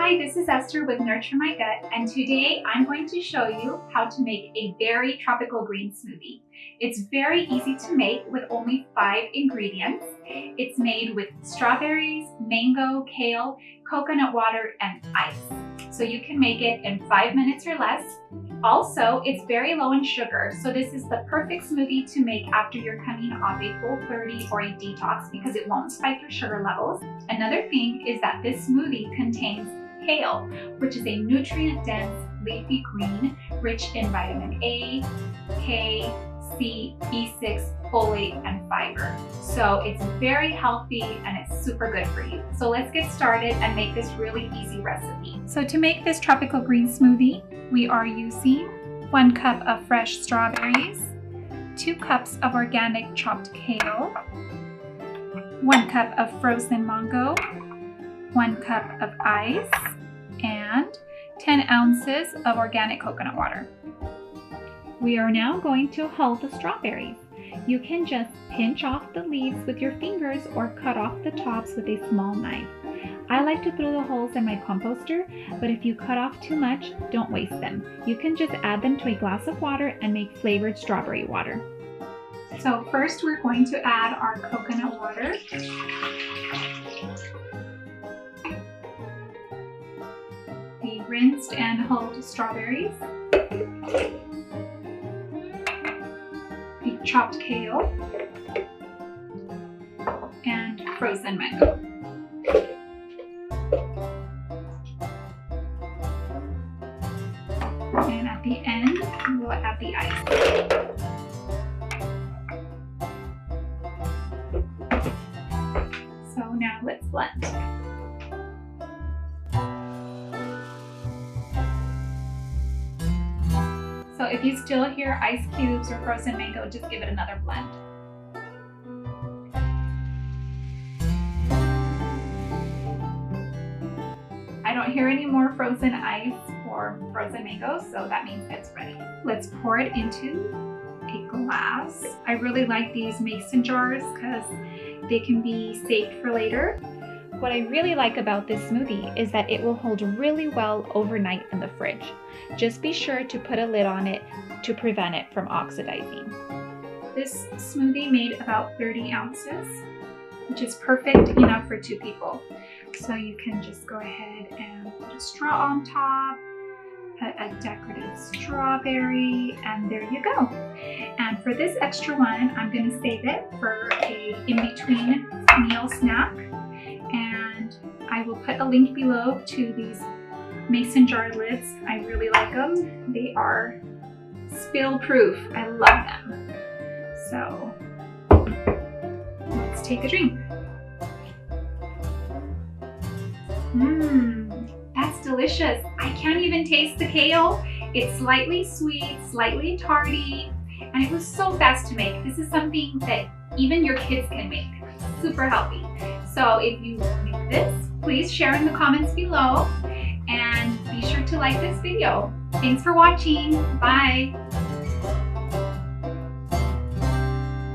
Hi, this is Esther with Nurture My Gut, and today I'm going to show you how to make a berry tropical green smoothie. It's very easy to make with only 5 ingredients. It's made with strawberries, mango, kale, coconut water, and ice. So you can make it in 5 minutes or less. Also, it's very low in sugar, so this is the perfect smoothie to make after you're coming off a Full30 or a detox because it won't spike your sugar levels. Another thing is that this smoothie contains kale, which is a nutrient-dense leafy green rich in vitamin A, K, C, B6, folate, and fiber. So it's very healthy and it's super good for you. So let's get started and make this really easy recipe. So to make this tropical green smoothie, we are using 1 cup of fresh strawberries, 2 cups of organic chopped kale, 1 cup of frozen mango, 1 cup of ice, and 10 ounces of organic coconut water. We are now going to hull the strawberries. You can just pinch off the leaves with your fingers or cut off the tops with a small knife. I like to throw the hulls in my composter, but if you cut off too much, don't waste them. You can just add them to a glass of water and make flavored strawberry water. So first we're going to add our coconut water. The rinsed and hulled strawberries, the chopped kale, and frozen mango. And at the end, we'll add the ice. So now let's blend. So if you still hear ice cubes or frozen mango, just give it another blend. I don't hear any more frozen ice or frozen mango, so that means it's ready. Let's pour it into a glass. I really like these mason jars because they can be saved for later. What I really like about this smoothie is that it will hold really well overnight in the fridge. Just be sure to put a lid on it to prevent it from oxidizing. This smoothie made about 30 ounces, which is perfect enough for 2 people. So you can just go ahead and put a straw on top, put a decorative strawberry, and there you go. And for this extra one, I'm going to save it for a in-between meal snack. And I will put a link below to these mason jar lids. I really like them. They are spill proof. I love them. So let's take a drink. That's delicious. I can't even taste the kale. It's slightly sweet, slightly tarty, and it was so fast to make. This is something that even your kids can make. Super healthy. So if you make this, please share in the comments below and be sure to like this video. Thanks for watching. Bye.